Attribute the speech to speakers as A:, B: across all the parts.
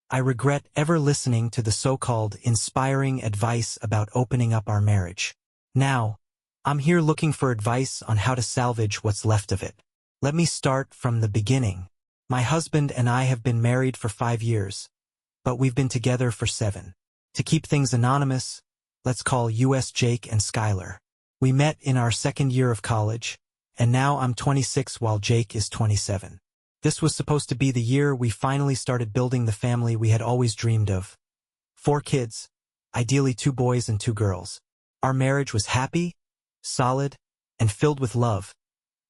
A: I regret ever listening to the so-called inspiring advice about opening up our marriage. Now, I'm here looking for advice on how to salvage what's left of it. Let me start from the beginning. My husband and I have been married for 5 years, but we've been together for 7. To keep things anonymous, let's call US Jake and Skylar. We met in our 2nd year of college, and now I'm 26 while Jake is 27. This was supposed to be the year we finally started building the family we had always dreamed of. 4 kids, ideally 2 boys and 2 girls. Our marriage was happy, solid, and filled with love.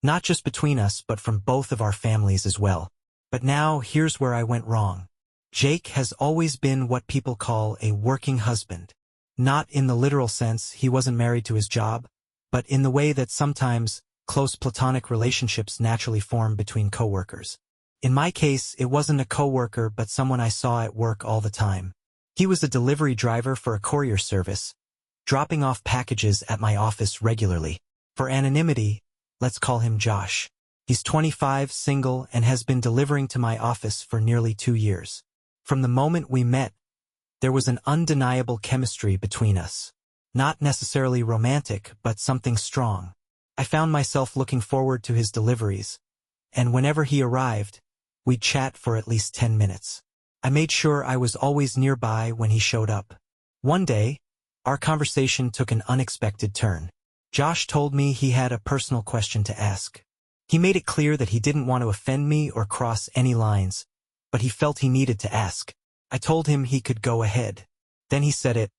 A: Not just between us, but from both of our families as well. But now, here's where I went wrong. Jake has always been what people call a working husband. Not in the literal sense, he wasn't married to his job, but in the way that sometimes close platonic relationships naturally form between coworkers. In my case, it wasn't a coworker but someone I saw at work all the time. He was a delivery driver for a courier service, dropping off packages at my office regularly. For anonymity, let's call him Josh. He's 25, single, and has been delivering to my office for nearly 2 years. From the moment we met, there was an undeniable chemistry between us. Not necessarily romantic, but something strong. I found myself looking forward to his deliveries, and whenever he arrived, we'd chat for at least 10 minutes. I made sure I was always nearby when he showed up. One day, our conversation took an unexpected turn. Josh told me he had a personal question to ask. He made it clear that he didn't want to offend me or cross any lines, but he felt he needed to ask. I told him he could go ahead. Then he said it.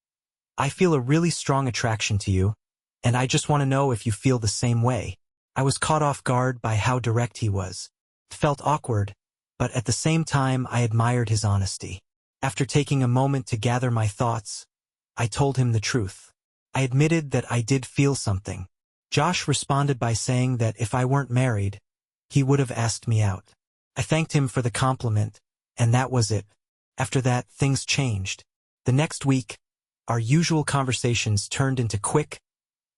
A: I feel a really strong attraction to you, and I just want to know if you feel the same way. I was caught off guard by how direct he was. It felt awkward, but at the same time I admired his honesty. After taking a moment to gather my thoughts, I told him the truth. I admitted that I did feel something. Josh responded by saying that if I weren't married, he would have asked me out. I thanked him for the compliment, and that was it. After that, things changed. The next week, our usual conversations turned into quick,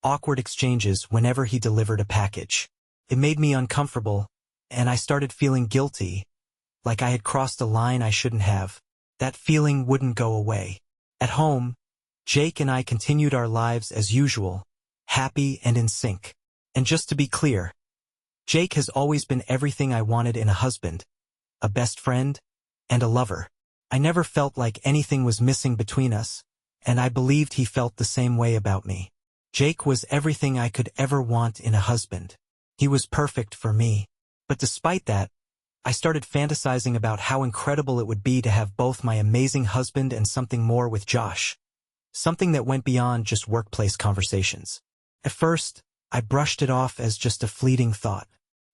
A: awkward exchanges whenever he delivered a package. It made me uncomfortable, and I started feeling guilty, like I had crossed a line I shouldn't have. That feeling wouldn't go away. At home, Jake and I continued our lives as usual, happy and in sync. And just to be clear, Jake has always been everything I wanted in a husband, a best friend, and a lover. I never felt like anything was missing between us, and I believed he felt the same way about me. Jake was everything I could ever want in a husband. He was perfect for me. But despite that, I started fantasizing about how incredible it would be to have both my amazing husband and something more with Josh. Something that went beyond just workplace conversations. At first, I brushed it off as just a fleeting thought.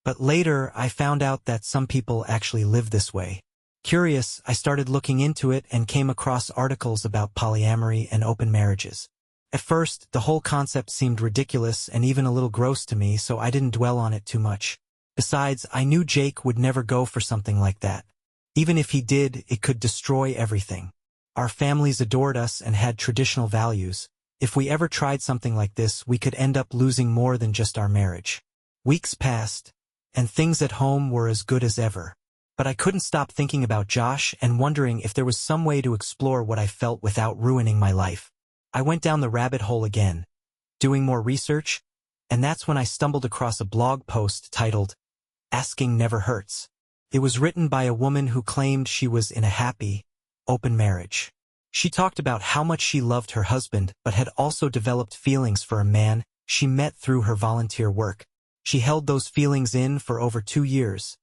A: But later, I found out that some people actually live this way. Curious, I started looking into it and came across articles about polyamory and open marriages. At first, the whole concept seemed ridiculous and even a little gross to me, so I didn't dwell on it too much. Besides, I knew Jake would never go for something like that. Even if he did, it could destroy everything. Our families adored us and had traditional values. If we ever tried something like this, we could end up losing more than just our marriage. Weeks passed, and things at home were as good as ever. But I couldn't stop thinking about Josh and wondering if there was some way to explore what I felt without ruining my life. I went down the rabbit hole again, doing more research, and that's when I stumbled across a blog post titled, "Asking Never Hurts." It was written by a woman who claimed she was in a happy, open marriage. She talked about how much she loved her husband but had also developed feelings for a man she met through her volunteer work. She held those feelings in for over 2 years,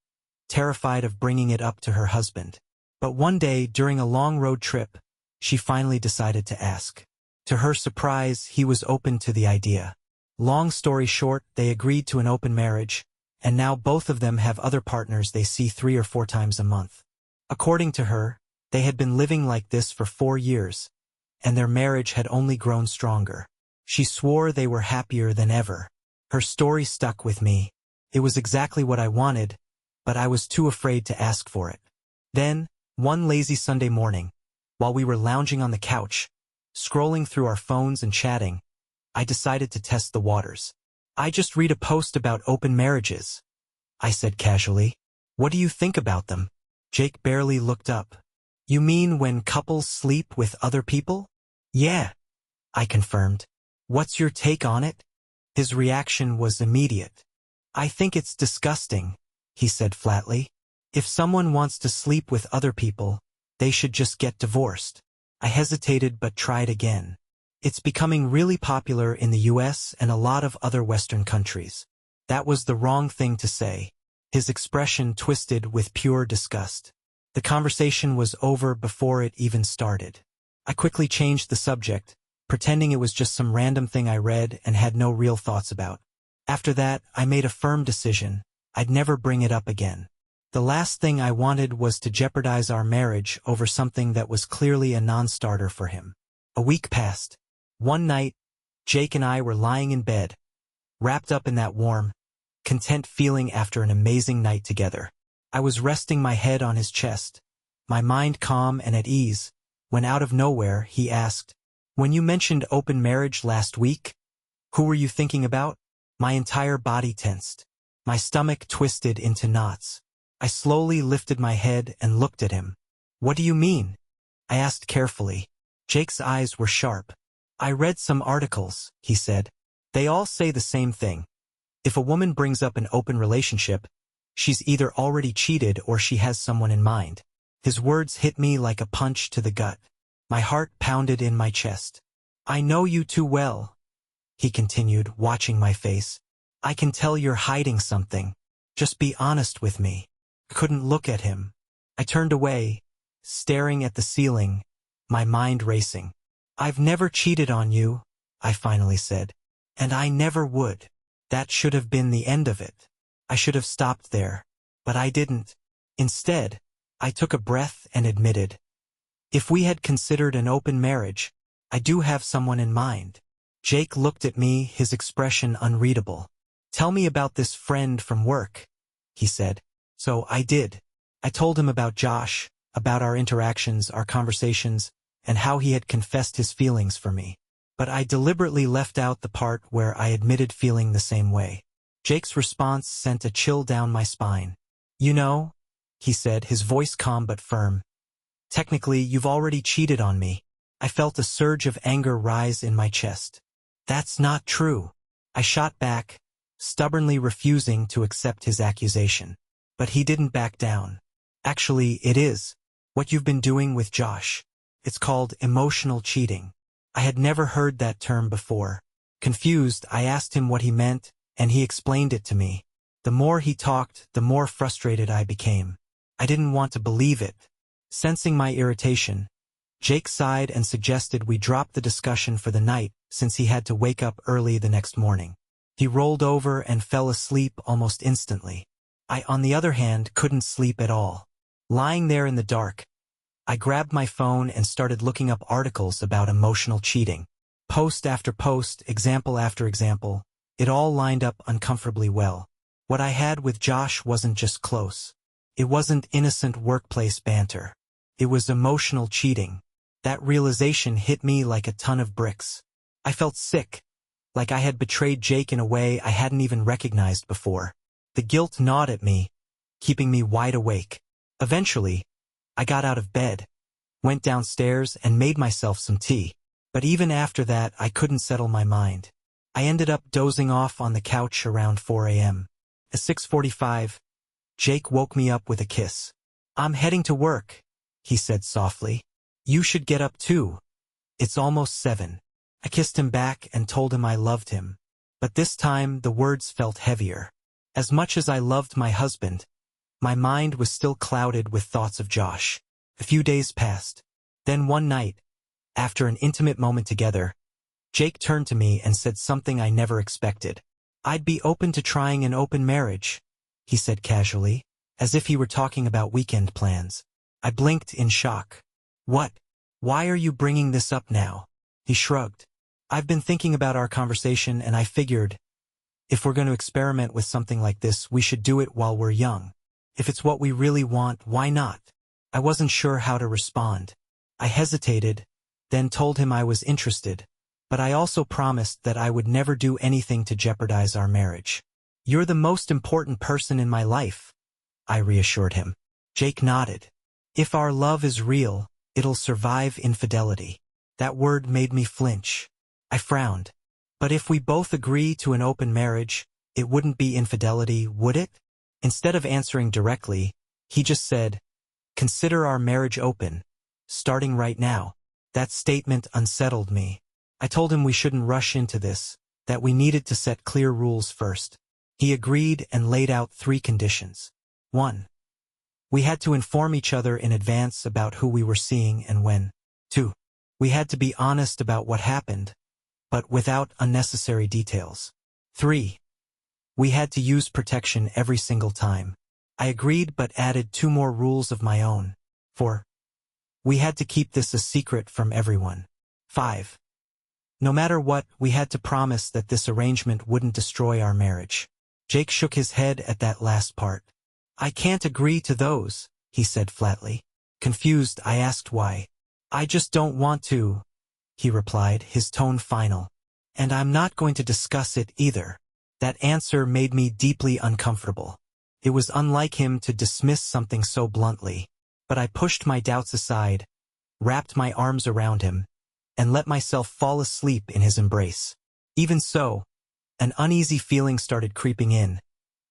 A: terrified of bringing it up to her husband. But one day, during a long road trip, she finally decided to ask. To her surprise, he was open to the idea. Long story short, they agreed to an open marriage, and now both of them have other partners they see 3 or 4 times a month. According to her, they had been living like this for 4 years, and their marriage had only grown stronger. She swore they were happier than ever. Her story stuck with me. It was exactly what I wanted, but I was too afraid to ask for it. Then, one lazy Sunday morning, while we were lounging on the couch, scrolling through our phones and chatting, I decided to test the waters. "I just read a post about open marriages," I said casually. "What do you think about them?" Jake barely looked up. You mean when couples sleep with other people? Yeah, I confirmed. What's your take on it? His reaction was immediate. I think it's disgusting, he said flatly. If someone wants to sleep with other people, they should just get divorced. I hesitated but tried again. It's becoming really popular in the US and a lot of other Western countries. That was the wrong thing to say. His expression twisted with pure disgust. The conversation was over before it even started. I quickly changed the subject, pretending it was just some random thing I read and had no real thoughts about. After that, I made a firm decision. I'd never bring it up again. The last thing I wanted was to jeopardize our marriage over something that was clearly a non-starter for him. A week passed. One night, Jake and I were lying in bed, wrapped up in that warm, content feeling after an amazing night together. I was resting my head on his chest, my mind calm and at ease, when out of nowhere he asked, "When you mentioned open marriage last week, who were you thinking about?" My entire body tensed. My stomach twisted into knots. I slowly lifted my head and looked at him. "What do you mean?" I asked carefully. Jake's eyes were sharp. "I read some articles," he said. "They all say the same thing. If a woman brings up an open relationship, she's either already cheated or she has someone in mind." His words hit me like a punch to the gut. My heart pounded in my chest. "I know you too well," he continued, watching my face. "I can tell you're hiding something. Just be honest with me." I couldn't look at him. I turned away, staring at the ceiling, my mind racing. "I've never cheated on you," I finally said. "And I never would." That should have been the end of it. I should have stopped there. But I didn't. Instead, I took a breath and admitted, "If we had considered an open marriage, I do have someone in mind." Jake looked at me, his expression unreadable. "Tell me about this friend from work," he said. So I did. I told him about Josh, about our interactions, our conversations, and how he had confessed his feelings for me. But I deliberately left out the part where I admitted feeling the same way. Jake's response sent a chill down my spine. "You know," he said, his voice calm but firm, "technically you've already cheated on me." I felt a surge of anger rise in my chest. "That's not true," I shot back, stubbornly refusing to accept his accusation. But he didn't back down. "Actually, it is. What you've been doing with Josh. It's called emotional cheating." I had never heard that term before. Confused, I asked him what he meant, and he explained it to me. The more he talked, the more frustrated I became. I didn't want to believe it. Sensing my irritation, Jake sighed and suggested we drop the discussion for the night since he had to wake up early the next morning. He rolled over and fell asleep almost instantly. I, on the other hand, couldn't sleep at all. Lying there in the dark, I grabbed my phone and started looking up articles about emotional cheating. Post after post, example after example, it all lined up uncomfortably well. What I had with Josh wasn't just close. It wasn't innocent workplace banter. It was emotional cheating. That realization hit me like a ton of bricks. I felt sick, like I had betrayed Jake in a way I hadn't even recognized before. The guilt gnawed at me, keeping me wide awake. Eventually, I got out of bed, went downstairs and made myself some tea. But even after that, I couldn't settle my mind. I ended up dozing off on the couch around 4 a.m. At 6:45, Jake woke me up with a kiss. "I'm heading to work," he said softly. "You should get up too. It's almost 7. I kissed him back and told him I loved him. But this time, the words felt heavier. As much as I loved my husband, my mind was still clouded with thoughts of Josh. A few days passed. Then one night, after an intimate moment together, Jake turned to me and said something I never expected. "I'd be open to trying an open marriage," he said casually, as if he were talking about weekend plans. I blinked in shock. "What? Why are you bringing this up now?" He shrugged. "I've been thinking about our conversation and I figured, if we're going to experiment with something like this, we should do it while we're young. If it's what we really want, why not?" I wasn't sure how to respond. I hesitated, then told him I was interested, but I also promised that I would never do anything to jeopardize our marriage. "You're the most important person in my life," I reassured him. Jake nodded. If our love is real, it'll survive infidelity. That word made me flinch. I frowned. But if we both agree to an open marriage, it wouldn't be infidelity, would it? Instead of answering directly, he just said, "Consider our marriage open, starting right now." That statement unsettled me. I told him we shouldn't rush into this, that we needed to set clear rules first. He agreed and laid out 3 conditions. 1. We had to inform each other in advance about who we were seeing and when. 2. We had to be honest about what happened, but without unnecessary details. 3. We had to use protection every single time. I agreed but added 2 more rules of my own. 4. We had to keep this a secret from everyone. 5. No matter what, we had to promise that this arrangement wouldn't destroy our marriage. Jake shook his head at that last part. "I can't agree to those," he said flatly. Confused, I asked why. "I just don't want to," he replied, his tone final. "And I'm not going to discuss it either." That answer made me deeply uncomfortable. It was unlike him to dismiss something so bluntly. But I pushed my doubts aside, wrapped my arms around him, and let myself fall asleep in his embrace. Even so, an uneasy feeling started creeping in,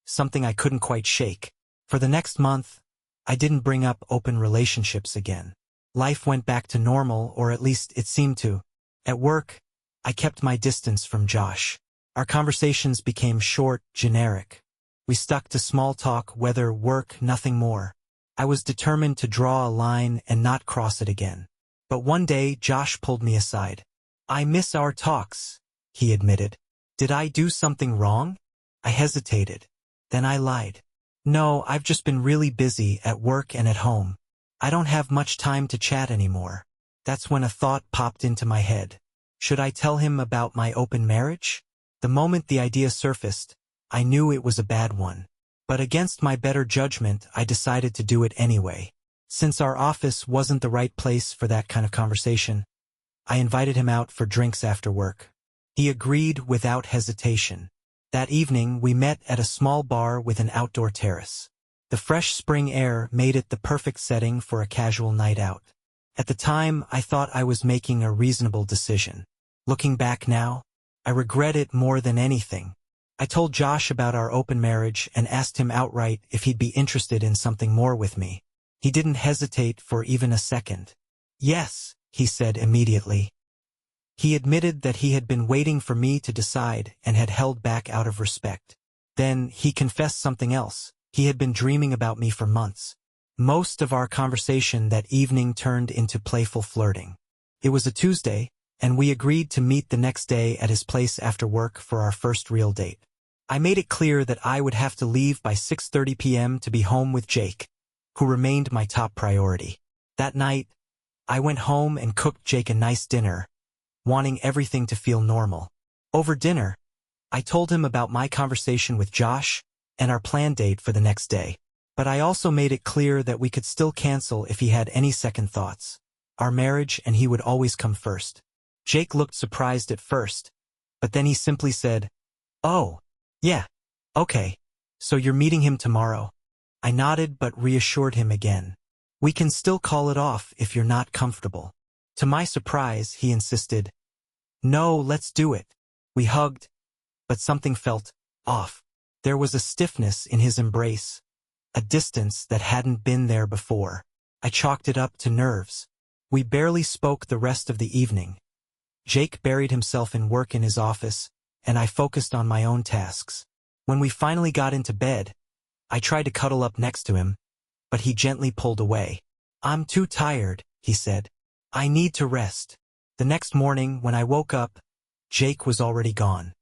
A: something I couldn't quite shake. For the next month, I didn't bring up open relationships again. Life went back to normal, or at least it seemed to. At work, I kept my distance from Josh. Our conversations became short, generic. We stuck to small talk, weather, work, nothing more. I was determined to draw a line and not cross it again. But one day, Josh pulled me aside. "I miss our talks," he admitted. "Did I do something wrong?" I hesitated. Then I lied. "No, I've just been really busy at work and at home. I don't have much time to chat anymore." That's when a thought popped into my head. Should I tell him about my open marriage? The moment the idea surfaced, I knew it was a bad one. But against my better judgment, I decided to do it anyway. Since our office wasn't the right place for that kind of conversation, I invited him out for drinks after work. He agreed without hesitation. That evening, we met at a small bar with an outdoor terrace. The fresh spring air made it the perfect setting for a casual night out. At the time, I thought I was making a reasonable decision. Looking back now, I regret it more than anything. I told Josh about our open marriage and asked him outright if he'd be interested in something more with me. He didn't hesitate for even a second. "Yes," he said immediately. He admitted that he had been waiting for me to decide and had held back out of respect. Then he confessed something else. He had been dreaming about me for months. Most of our conversation that evening turned into playful flirting. It was a Tuesday, and we agreed to meet the next day at his place after work for our first real date. I made it clear that I would have to leave by 6:30 p.m. to be home with Jake, who remained my top priority. That night, I went home and cooked Jake a nice dinner, wanting everything to feel normal. Over dinner, I told him about my conversation with Josh and our planned date for the next day. But I also made it clear that we could still cancel if he had any second thoughts. Our marriage and he would always come first. Jake looked surprised at first, but then he simply said, "Oh, yeah, okay, so you're meeting him tomorrow." I nodded but reassured him again. "We can still call it off if you're not comfortable." To my surprise, he insisted, "No, let's do it." We hugged, but something felt off. There was a stiffness in his embrace, a distance that hadn't been there before. I chalked it up to nerves. We barely spoke the rest of the evening. Jake buried himself in work in his office, and I focused on my own tasks. When we finally got into bed, I tried to cuddle up next to him, but he gently pulled away. "I'm too tired," he said. "I need to rest." The next morning, when I woke up, Jake was already gone.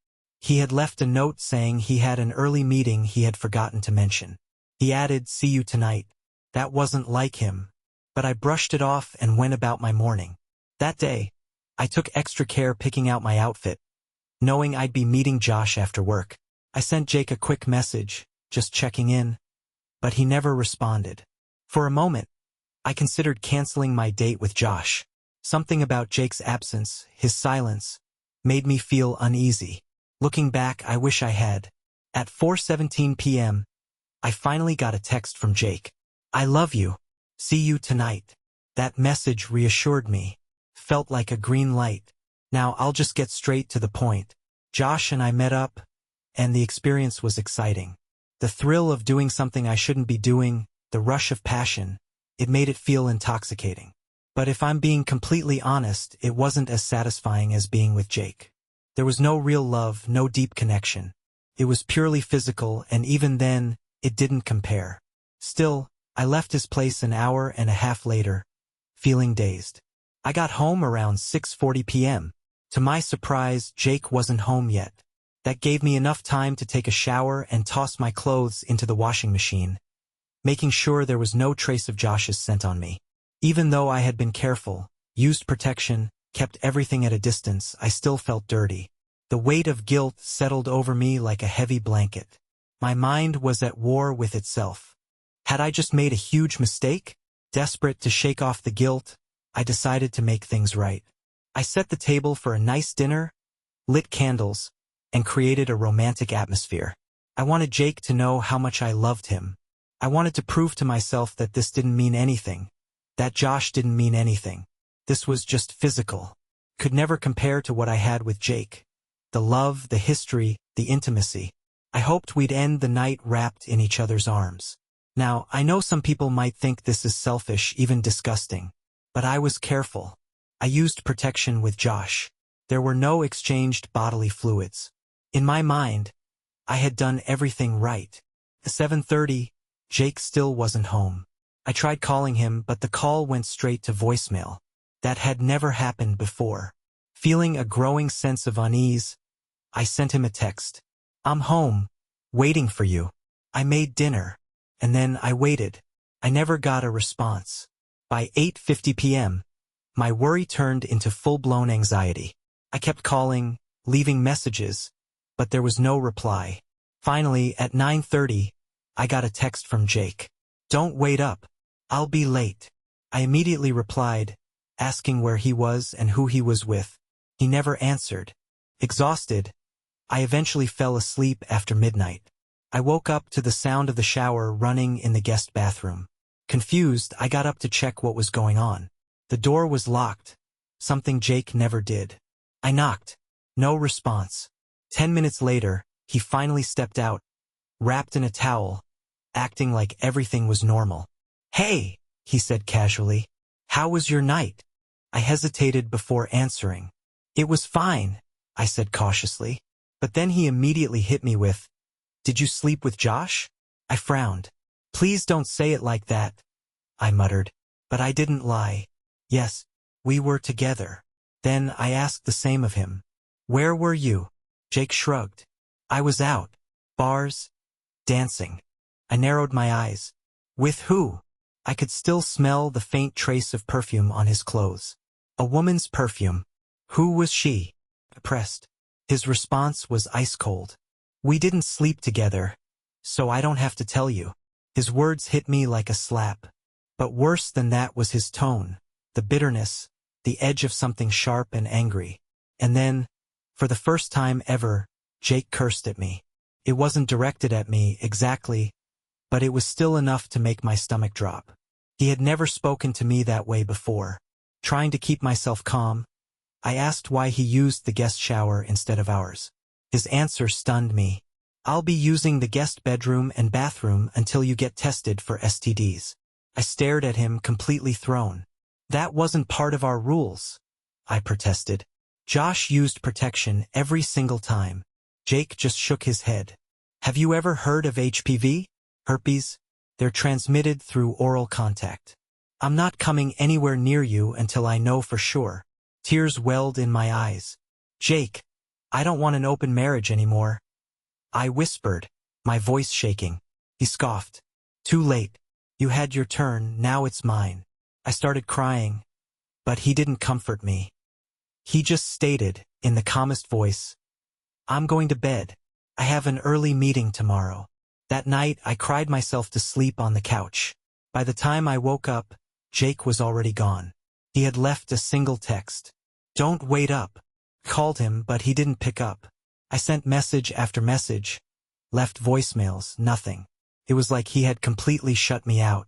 A: He had left a note saying he had an early meeting he had forgotten to mention. He added, "See you tonight." That wasn't like him, but I brushed it off and went about my morning. That day, I took extra care picking out my outfit, knowing I'd be meeting Josh after work. I sent Jake a quick message, just checking in, but he never responded. For a moment, I considered canceling my date with Josh. Something about Jake's absence, his silence, made me feel uneasy. Looking back, I wish I had. At 4:17 p.m., I finally got a text from Jake. "I love you. See you tonight. That message reassured me. Felt like a green light. Now I'll just get straight to the point. Josh and I met up, and the experience was exciting. The thrill of doing something I shouldn't be doing, the rush of passion, it made it feel intoxicating. But if I'm being completely honest, it wasn't as satisfying as being with Jake. There was no real love, no deep connection. It was purely physical, and even then, it didn't compare. Still, I left his place an hour and a half later, feeling dazed. I got home around 6:40 p.m. To my surprise, Jake wasn't home yet. That gave me enough time to take a shower and toss my clothes into the washing machine, making sure there was no trace of Josh's scent on me. Even though I had been careful, used protection, kept everything at a distance, I still felt dirty. The weight of guilt settled over me like a heavy blanket. My mind was at war with itself. Had I just made a huge mistake? Desperate to shake off the guilt, I decided to make things right. I set the table for a nice dinner, lit candles, and created a romantic atmosphere. I wanted Jake to know how much I loved him. I wanted to prove to myself that this didn't mean anything, that Josh didn't mean anything. This was just physical. Could never compare to what I had with Jake. The love, the history, the intimacy. I hoped we'd end the night wrapped in each other's arms. Now, I know some people might think this is selfish, even disgusting. But I was careful. I used protection with Josh. There were no exchanged bodily fluids. In my mind, I had done everything right. At 7:30, Jake still wasn't home. I tried calling him, but the call went straight to voicemail. That had never happened before. Feeling a growing sense of unease, I sent him a text. I'm home, waiting for you. I made dinner. And then I waited. I never got a response. By 8:50 p.m., my worry turned into full-blown anxiety. I kept calling, leaving messages, but there was no reply. Finally, at 9:30, I got a text from Jake. Don't wait up. I'll be late. I immediately replied, asking where he was and who he was with. He never answered. Exhausted, I eventually fell asleep after midnight. I woke up to the sound of the shower running in the guest bathroom. Confused, I got up to check what was going on. The door was locked, something Jake never did. I knocked. No response. 10 minutes later, he finally stepped out, wrapped in a towel, acting like everything was normal. Hey, he said casually. How was your night? I hesitated before answering. It was fine, I said cautiously. But then he immediately hit me with, Did you sleep with Josh? I frowned. Please don't say it like that, I muttered. But I didn't lie. Yes, we were together. Then I asked the same of him. Where were you? Jake shrugged. I was out. Bars. Dancing. I narrowed my eyes. With who? I could still smell the faint trace of perfume on his clothes. A woman's perfume. Who was she? I pressed. His response was ice cold. We didn't sleep together, so I don't have to tell you. His words hit me like a slap. But worse than that was his tone, the bitterness, the edge of something sharp and angry. And then, for the first time ever, Jake cursed at me. It wasn't directed at me exactly, but it was still enough to make my stomach drop. He had never spoken to me that way before. Trying to keep myself calm, I asked why he used the guest shower instead of ours. His answer stunned me. I'll be using the guest bedroom and bathroom until you get tested for STDs. I stared at him, completely thrown. That wasn't part of our rules, I protested. Josh used protection every single time. Jake just shook his head. Have you ever heard of HPV? Herpes? They're transmitted through oral contact. I'm not coming anywhere near you until I know for sure. Tears welled in my eyes. Jake, I don't want an open marriage anymore. I whispered, my voice shaking. He scoffed. Too late. You had your turn, now it's mine. I started crying, but he didn't comfort me. He just stated, in the calmest voice, I'm going to bed. I have an early meeting tomorrow. That night, I cried myself to sleep on the couch. By the time I woke up, Jake was already gone. He had left a single text. Don't wait up. Called him, but he didn't pick up. I sent message after message, left voicemails, nothing. It was like he had completely shut me out.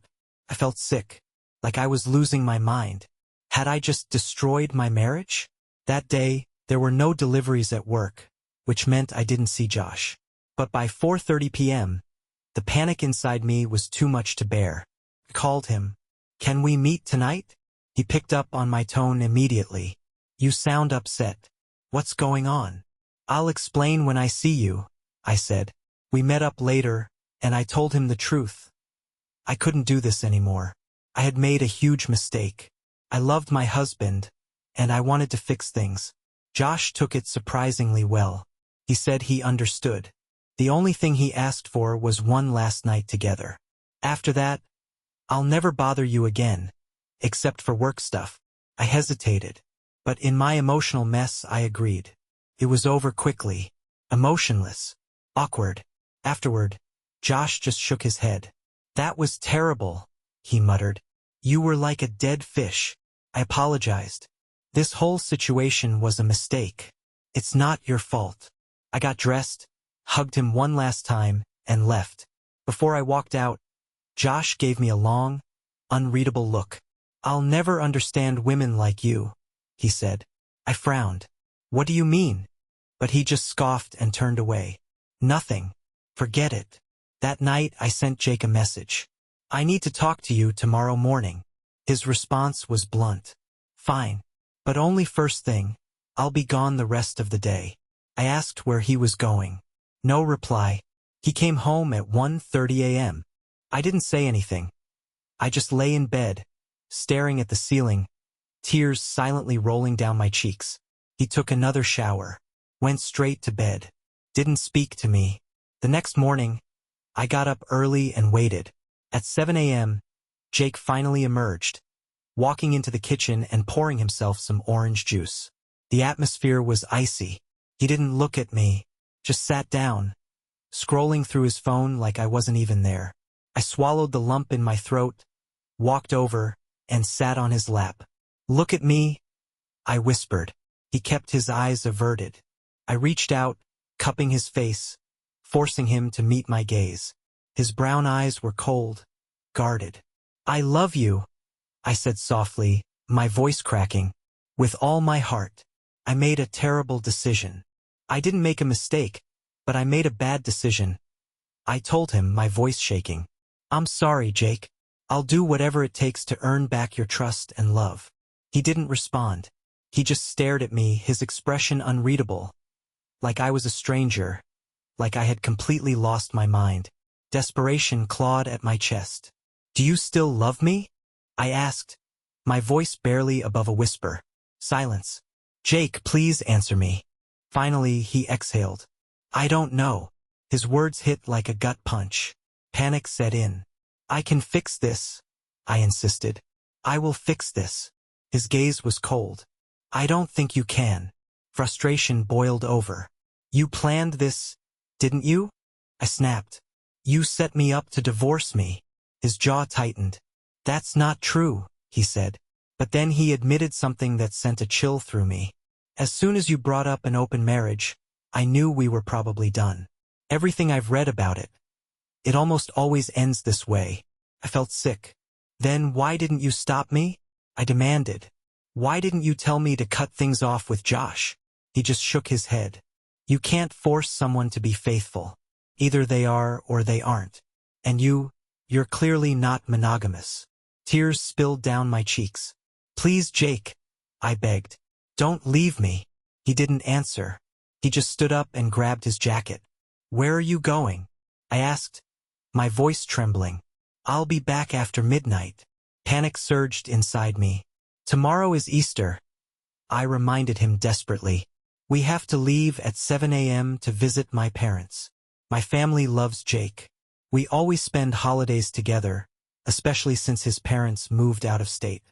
A: I felt sick. like I was losing my mind. Had I just destroyed my marriage? That day, there were no deliveries at work, which meant I didn't see Josh. But by 4:30 p.m., the panic inside me was too much to bear. I called him. "Can we meet tonight?" He picked up on my tone immediately. "You sound upset. What's going on?" "I'll explain when I see you," I said. We met up later, and I told him the truth. I couldn't do this anymore. I had made a huge mistake. I loved my husband, and I wanted to fix things. Josh took it surprisingly well. He said he understood. The only thing he asked for was one last night together. After that, "I'll never bother you again, except for work stuff." I hesitated, but in my emotional mess I agreed. It was over quickly, emotionless, awkward. Afterward, Josh just shook his head. "That was terrible," he muttered. "You were like a dead fish." I apologized. "This whole situation was a mistake. It's not your fault." I got dressed, hugged him one last time, and left. Before I walked out, Josh gave me a long, unreadable look. "I'll never understand women like you," he said. I frowned. "What do you mean?" But he just scoffed and turned away. "Nothing. Forget it." That night I sent Jake a message. "I need to talk to you tomorrow morning." His response was blunt. "Fine. But only first thing. I'll be gone the rest of the day." I asked where he was going. No reply. He came home at 1:30 a.m. I didn't say anything. I just lay in bed, staring at the ceiling, tears silently rolling down my cheeks. He took another shower, went straight to bed, didn't speak to me. The next morning, I got up early and waited. At 7 a.m., Jake finally emerged, walking into the kitchen and pouring himself some orange juice. The atmosphere was icy. He didn't look at me, just sat down, scrolling through his phone like I wasn't even there. I swallowed the lump in my throat, walked over, and sat on his lap. "Look at me," I whispered. He kept his eyes averted. I reached out, cupping his face, forcing him to meet my gaze. His brown eyes were cold, guarded. "I love you," I said softly, my voice cracking. "With all my heart. I made a terrible decision. I didn't make a mistake, but I made a bad decision." I told him, my voice shaking. "I'm sorry, Jake. I'll do whatever it takes to earn back your trust and love." He didn't respond. He just stared at me, his expression unreadable. Like I was a stranger. Like I had completely lost my mind. Desperation clawed at my chest. "Do you still love me?" I asked, my voice barely above a whisper. Silence. "Jake, please answer me." Finally, he exhaled. "I don't know." His words hit like a gut punch. Panic set in. "I can fix this," I insisted. "I will fix this." His gaze was cold. "I don't think you can." Frustration boiled over. "You planned this, didn't you?" I snapped. "You set me up to divorce me." His jaw tightened. "That's not true," he said. But then he admitted something that sent a chill through me. "As soon as you brought up an open marriage, I knew we were probably done. Everything I've read about it. It almost always ends this way." I felt sick. "Then why didn't you stop me?" I demanded. "Why didn't you tell me to cut things off with Josh?" He just shook his head. "You can't force someone to be faithful. Either they are or they aren't. And you're clearly not monogamous." Tears spilled down my cheeks. "Please, Jake," I begged. "Don't leave me." He didn't answer. He just stood up and grabbed his jacket. "Where are you going?" I asked, my voice trembling. "I'll be back after midnight." Panic surged inside me. "Tomorrow is Easter," I reminded him desperately. "We have to leave at 7 a.m. to visit my parents. My family loves Jake. We always spend holidays together, especially since his parents moved out of state."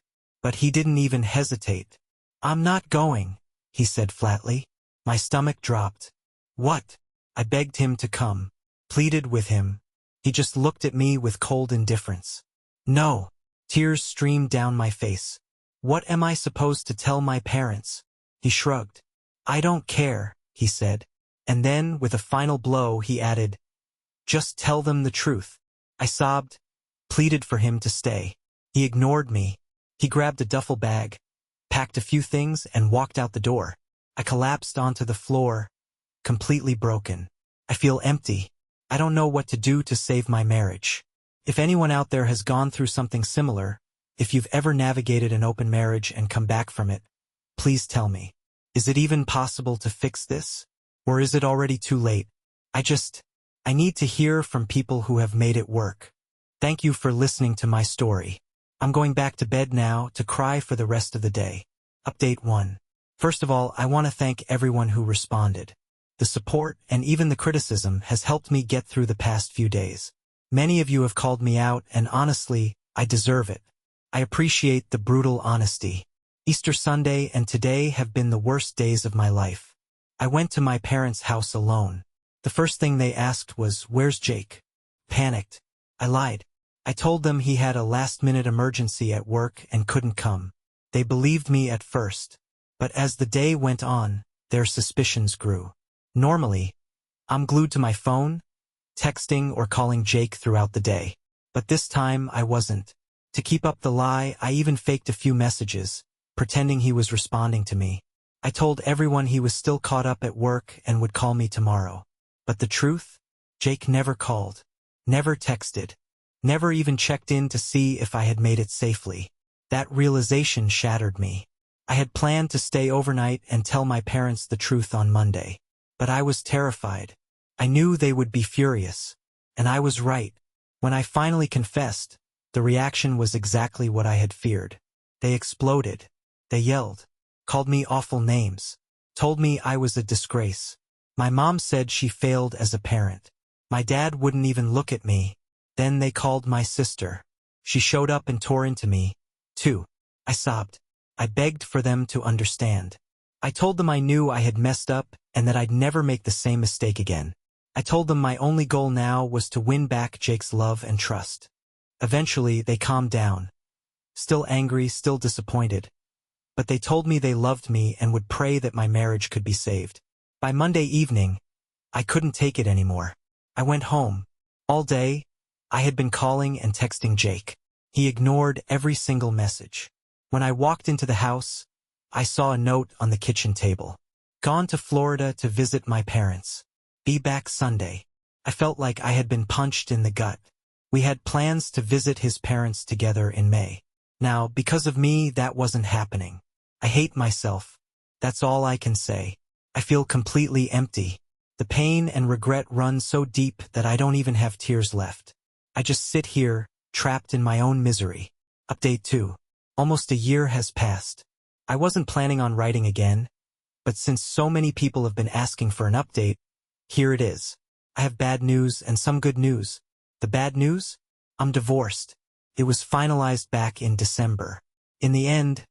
A: But he didn't even hesitate. "I'm not going," he said flatly. My stomach dropped. "What?" I begged him to come, pleaded with him. He just looked at me with cold indifference. "No." Tears streamed down my face. "What am I supposed to tell my parents?" He shrugged. "I don't care," he said. And then, with a final blow, he added, "Just tell them the truth." I sobbed, pleaded for him to stay. He ignored me. He grabbed a duffel bag, packed a few things, and walked out the door. I collapsed onto the floor, completely broken. I feel empty. I don't know what to do to save my marriage. If anyone out there has gone through something similar, if you've ever navigated an open marriage and come back from it, please tell me. Is it even possible to fix this? Or is it already too late? I need to hear from people who have made it work. Thank you for listening to my story. I'm going back to bed now to cry for the rest of the day. Update 1. First of all, I want to thank everyone who responded. The support and even the criticism has helped me get through the past few days. Many of you have called me out, and honestly, I deserve it. I appreciate the brutal honesty. Easter Sunday and today have been the worst days of my life. I went to my parents' house alone. The first thing they asked was, "Where's Jake?" Panicked. I lied. I told them he had a last-minute emergency at work and couldn't come. They believed me at first, but as the day went on, their suspicions grew. Normally, I'm glued to my phone, texting or calling Jake throughout the day. But this time I wasn't. To keep up the lie, I even faked a few messages, pretending he was responding to me. I told everyone he was still caught up at work and would call me tomorrow. But the truth? Jake never called, never texted, never even checked in to see if I had made it safely. That realization shattered me. I had planned to stay overnight and tell my parents the truth on Monday. But I was terrified. I knew they would be furious. And I was right. When I finally confessed, the reaction was exactly what I had feared. They exploded. They yelled, called me awful names, told me I was a disgrace. My mom said she failed as a parent. My dad wouldn't even look at me. Then they called my sister. She showed up and tore into me, too. I sobbed. I begged for them to understand. I told them I knew I had messed up and that I'd never make the same mistake again. I told them my only goal now was to win back Jake's love and trust. Eventually, they calmed down. Still angry, still disappointed. But they told me they loved me and would pray that my marriage could be saved. By Monday evening, I couldn't take it anymore. I went home. All day, I had been calling and texting Jake. He ignored every single message. When I walked into the house, I saw a note on the kitchen table. Gone to Florida to visit my parents. Be back Sunday. I felt like I had been punched in the gut. We had plans to visit his parents together in May. Now, because of me, that wasn't happening. I hate myself. That's all I can say. I feel completely empty. The pain and regret run so deep that I don't even have tears left. I just sit here, trapped in my own misery. Update 2. Almost a year has passed. I wasn't planning on writing again, but since so many people have been asking for an update, here it is. I have bad news and some good news. The bad news? I'm divorced. It was finalized back in December. In the end,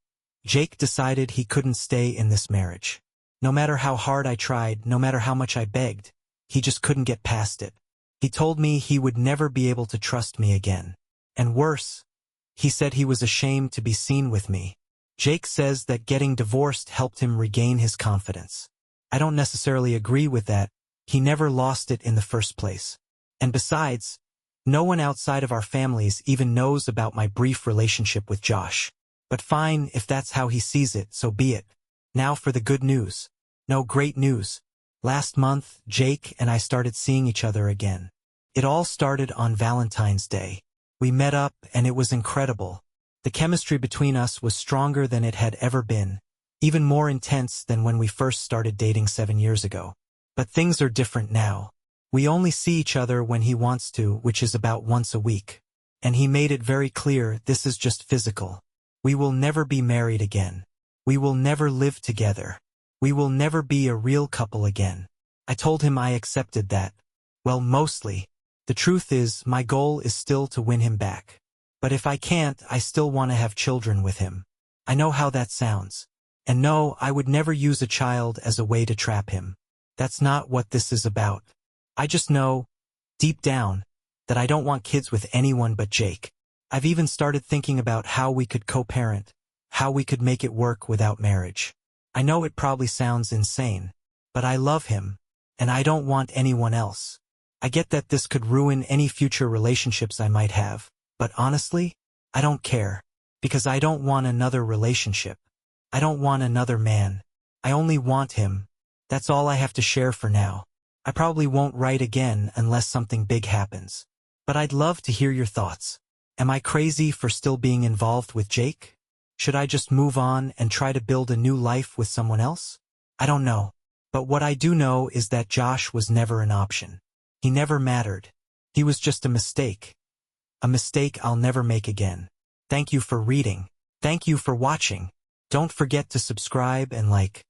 A: Jake decided he couldn't stay in this marriage. No matter how hard I tried, no matter how much I begged, he just couldn't get past it. He told me he would never be able to trust me again. And worse, he said he was ashamed to be seen with me. Jake says that getting divorced helped him regain his confidence. I don't necessarily agree with that. He never lost it in the first place. And besides, no one outside of our families even knows about my brief relationship with Josh. But fine, if that's how he sees it, so be it. Now for the good news. No, great news. Last month, Jake and I started seeing each other again. It all started on Valentine's Day. We met up and it was incredible. The chemistry between us was stronger than it had ever been, even more intense than when we first started dating 7 years ago. But things are different now. We only see each other when he wants to, which is about once a week. And he made it very clear this is just physical. We will never be married again. We will never live together. We will never be a real couple again. I told him I accepted that. Well, mostly. The truth is, my goal is still to win him back. But if I can't, I still want to have children with him. I know how that sounds. And no, I would never use a child as a way to trap him. That's not what this is about. I just know, deep down, that I don't want kids with anyone but Jake. I've even started thinking about how we could co-parent, how we could make it work without marriage. I know it probably sounds insane, but I love him, and I don't want anyone else. I get that this could ruin any future relationships I might have, but honestly, I don't care. Because I don't want another relationship. I don't want another man. I only want him. That's all I have to share for now. I probably won't write again unless something big happens. But I'd love to hear your thoughts. Am I crazy for still being involved with Jake? Should I just move on and try to build a new life with someone else? I don't know. But what I do know is that Josh was never an option. He never mattered. He was just a mistake. A mistake I'll never make again. Thank you for reading. Thank you for watching. Don't forget to subscribe and like.